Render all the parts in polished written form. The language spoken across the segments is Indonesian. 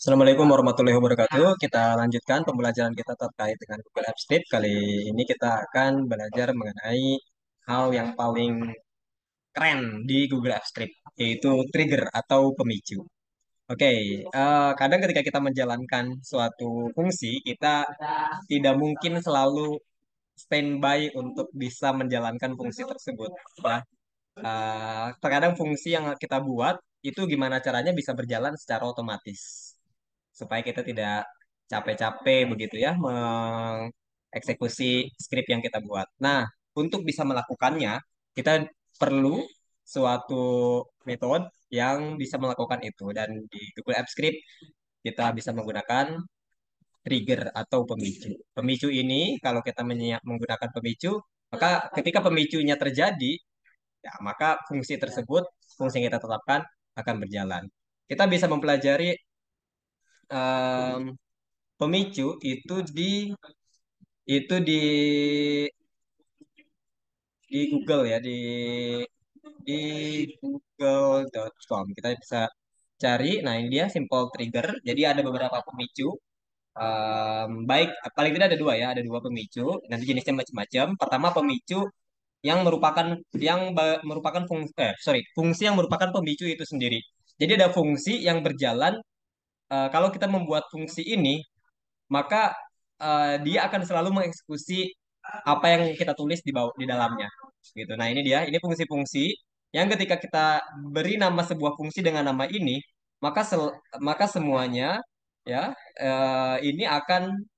Assalamualaikum warahmatullahi wabarakatuh. Kita lanjutkan pembelajaran kita terkait dengan Google Apps Script. Kali ini kita akan belajar mengenai hal yang paling keren di Google Apps Script, yaitu trigger atau pemicu. Oke, kadang ketika kita menjalankan suatu fungsi, kita tidak mungkin selalu standby untuk bisa menjalankan fungsi tersebut. Ya. Terkadang fungsi yang kita buat itu gimana caranya bisa berjalan secara otomatis supaya kita tidak capek-capek begitu ya mengeksekusi skrip yang kita buat. Nah, untuk bisa melakukannya, kita perlu suatu metode yang bisa melakukan itu dan di Google Apps Script kita bisa menggunakan trigger atau pemicu. Pemicu ini kalau kita menggunakan pemicu, maka ketika pemicunya terjadi, ya maka fungsi tersebut, fungsi yang kita tetapkan akan berjalan. Kita bisa mempelajari em, pemicu itu di Google ya di google.com kita bisa cari. Nah, ini dia simple trigger. Jadi ada beberapa pemicu. Baik, paling tidak ada dua ya, ada dua pemicu. Nanti jenisnya macam-macam. Pertama pemicu yang merupakan fungsi yang merupakan pemicu itu sendiri. Jadi ada fungsi yang berjalan. Kalau kita membuat fungsi ini, maka dia akan selalu mengeksekusi apa yang kita tulis di dalamnya gitu. Nah, ini dia, ini fungsi-fungsi yang ketika kita beri nama sebuah fungsi dengan nama ini, maka semuanya ya ini akan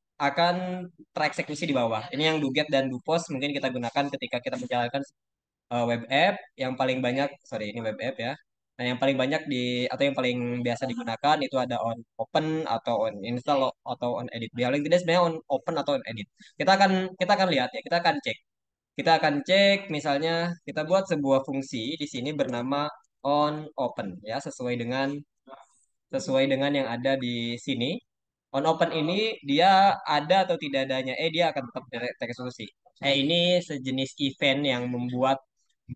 tereksekusi di bawah. Ini yang do get dan do post mungkin kita gunakan ketika kita menjalankan web app yang paling banyak, sorry ini web app ya. Nah, yang paling banyak atau yang paling biasa digunakan itu ada on open atau on install atau on edit. Paling tidak sebenarnya on open atau on edit. Kita akan lihat ya, kita akan cek. Kita akan cek misalnya kita buat sebuah fungsi di sini bernama on open ya, sesuai dengan yang ada di sini. On open ini dia ada atau tidak adanya, dia akan tetap tereksekusi. Ini sejenis event yang membuat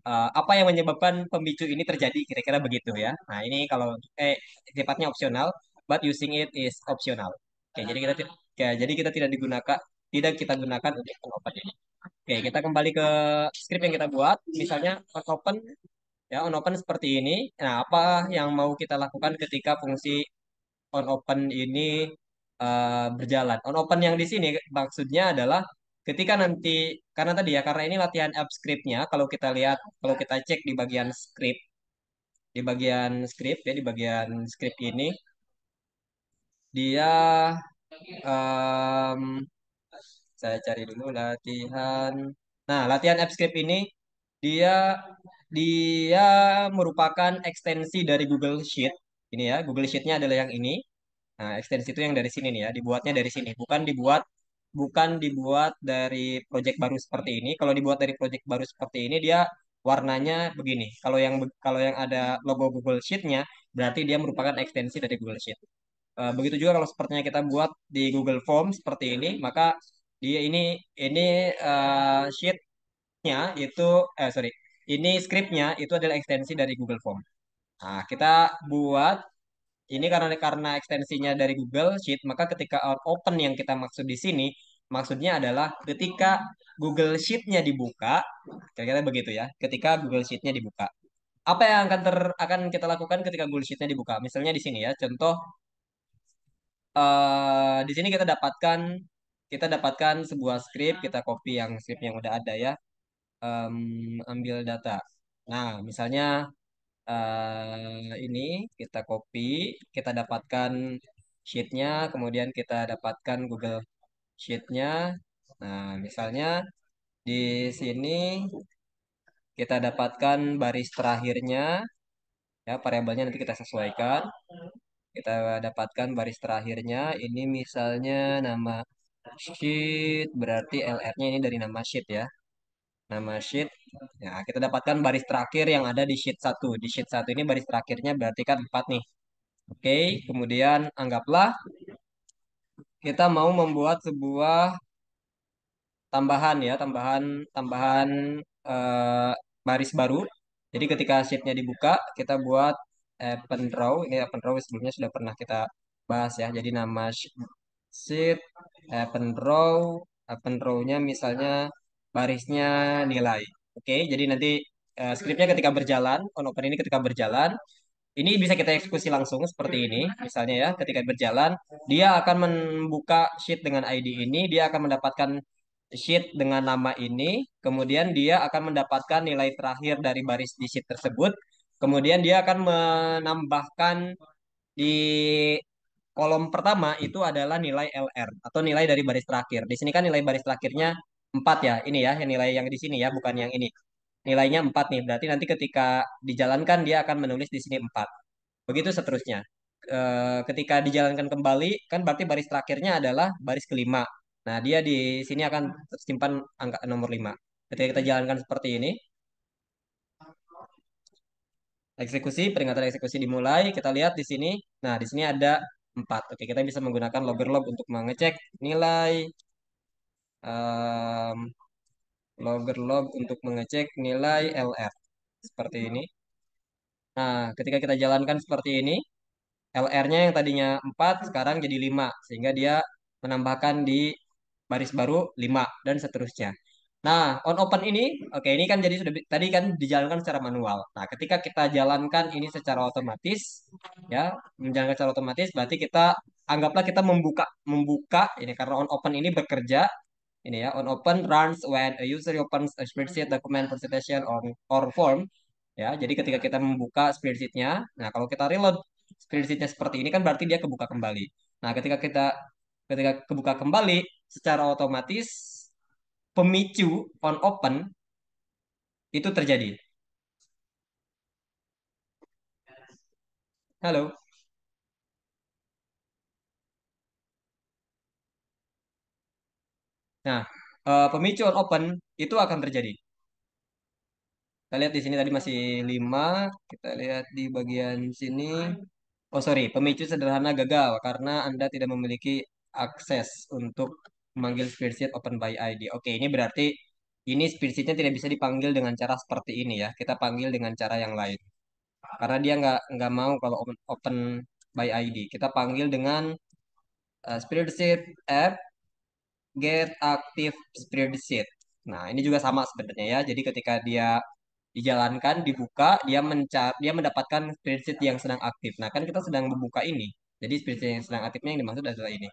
apa yang menyebabkan pemicu ini terjadi, kira-kira begitu ya. Nah, ini kalau sifatnya opsional, but using it is optional. Oke, jadi kita tidak kita gunakan untuk on open ini. Oke, kita kembali ke script yang kita buat. Misalnya on open ya, on open seperti ini. Nah, apa yang mau kita lakukan ketika fungsi on open ini berjalan? On open yang di sini maksudnya adalah ketika nanti, karena ini latihan app scriptnya, kalau kita cek di bagian script ya, di bagian script ini dia em, saya cari dulu latihan. Nah, latihan app script ini dia dia merupakan ekstensi dari Google Sheet. Ini ya, Google Sheet-nya adalah yang ini. Nah, ekstensi itu yang dari sini nih ya, dibuatnya dari sini, bukan dibuat dari project baru seperti ini. Kalau dibuat dari project baru seperti ini, dia warnanya begini. Kalau yang ada logo Google Sheet-nya, berarti dia merupakan ekstensi dari Google Sheet. Begitu juga kalau sepertinya kita buat di Google Form seperti ini, maka dia ini sheet-nya itu sorry, ini script-nya itu adalah ekstensi dari Google Form. Nah, kita buat ini karena ekstensinya dari Google Sheet, maka ketika open yang kita maksud di sini, maksudnya adalah ketika Google Sheet-nya dibuka, kira-kira begitu ya. Ketika Google Sheet-nya dibuka, apa yang akan kita lakukan ketika Google Sheet-nya dibuka? Misalnya di sini ya, contoh di sini kita dapatkan sebuah script, kita copy yang script yang udah ada ya. Ambil data. Nah, misalnya ini kita copy, kita dapatkan sheet-nya, kemudian kita dapatkan Google Sheet-nya. Nah, misalnya di sini kita dapatkan baris terakhirnya, ya variabelnya nanti kita sesuaikan. Kita dapatkan baris terakhirnya, ini misalnya nama sheet, berarti LR-nya ini dari nama sheet ya. Nama sheet. Ya, kita dapatkan baris terakhir yang ada di sheet satu. Di sheet satu ini baris terakhirnya berarti kan 4 nih. Oke, kemudian anggaplah kita mau membuat sebuah tambahan ya, tambahan tambahan eh, baris baru. Jadi ketika sheetnya dibuka, kita buat open row. Ini open row sebelumnya sudah pernah kita bahas ya. Jadi nama sheet, open row-nya misalnya barisnya nilai. Oke, jadi nanti skripnya ketika berjalan, on open ini ketika berjalan, ini bisa kita eksekusi langsung seperti ini. Misalnya ya, ketika berjalan, dia akan membuka sheet dengan ID ini, dia akan mendapatkan sheet dengan nama ini, kemudian dia akan mendapatkan nilai terakhir dari baris di sheet tersebut, kemudian dia akan menambahkan di kolom pertama itu adalah nilai LR atau nilai dari baris terakhir. Di sini kan nilai baris terakhirnya 4 ya, ini ya, yang nilai yang di sini ya, bukan yang ini. Nilainya 4 nih, berarti nanti ketika dijalankan dia akan menulis di sini 4. Begitu seterusnya. Ketika dijalankan kembali, kan berarti baris terakhirnya adalah baris kelima. Nah, dia di sini akan tersimpan angka nomor 5. Ketika kita jalankan seperti ini, eksekusi, peringatan eksekusi dimulai. Kita lihat di sini. Nah, di sini ada 4. Oke, kita bisa menggunakan logger log untuk mengecek nilai. em, Logger log untuk mengecek nilai LR. Seperti ini. Nah, ketika kita jalankan seperti ini, LR-nya yang tadinya 4 sekarang jadi 5 sehingga dia menambahkan di baris baru 5 dan seterusnya. Nah, on open ini oke ini kan jadi sudah tadi kan dijalankan secara manual. Nah, ketika kita jalankan ini secara otomatis ya, menjalankan secara otomatis berarti kita anggaplah kita membuka membuka ini karena on open ini bekerja ini ya, on open runs when a user opens a spreadsheet document presentation or form. Ya, jadi ketika kita membuka spreadsheet-nya, nah kalau kita reload spreadsheet-nya seperti ini kan berarti dia kebuka kembali. Nah, ketika kebuka kembali, secara otomatis pemicu on open itu terjadi. Halo. Nah, pemicu on open itu akan terjadi. Kita lihat di sini tadi masih 5. Kita lihat di bagian sini. Oh sorry, pemicu sederhana gagal karena Anda tidak memiliki akses untuk memanggil spreadsheet open by ID. Oke, ini berarti ini spreadsheetnya tidak bisa dipanggil dengan cara seperti ini ya. Kita panggil dengan cara yang lain. Karena dia nggak mau kalau open by ID. Kita panggil dengan spreadsheet app get active spreadsheet. Nah, ini juga sama sebenarnya ya. Jadi ketika dia dijalankan, dibuka, dia mendapatkan spreadsheet yang sedang aktif. Nah, kan kita sedang membuka ini. Jadi spreadsheet yang sedang aktifnya yang dimaksud adalah ini.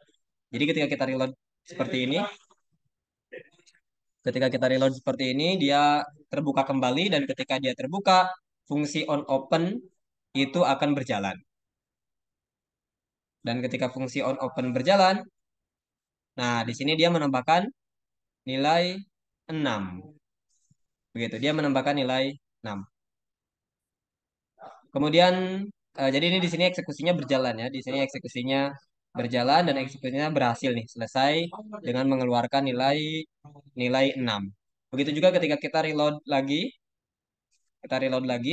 Jadi ketika kita reload seperti ini, dia terbuka kembali dan ketika dia terbuka, fungsi on open itu akan berjalan. Dan ketika fungsi on open berjalan, nah di sini dia menambahkan nilai 6. Begitu, dia menambahkan nilai 6. Kemudian jadi ini di sini eksekusinya berjalan ya. Di sini eksekusinya berjalan dan eksekusinya berhasil nih, selesai dengan mengeluarkan nilai nilai 6. Begitu juga ketika kita reload lagi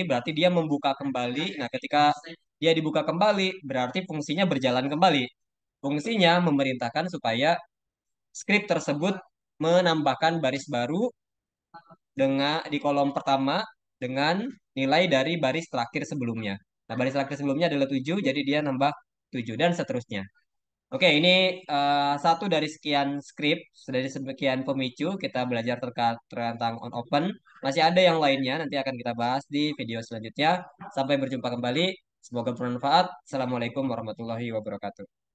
berarti dia membuka kembali. Nah, ketika dia dibuka kembali berarti fungsinya berjalan kembali. Fungsinya memerintahkan supaya script tersebut menambahkan baris baru dengan di kolom pertama dengan nilai dari baris terakhir sebelumnya. Nah, baris terakhir sebelumnya adalah 7, jadi dia nambah 7 dan seterusnya. Oke, ini satu dari sekian script, dari sekian pemicu kita belajar terkait tentang on open. Masih ada yang lainnya, nanti akan kita bahas di video selanjutnya. Sampai berjumpa kembali. Semoga bermanfaat. Assalamualaikum warahmatullahi wabarakatuh.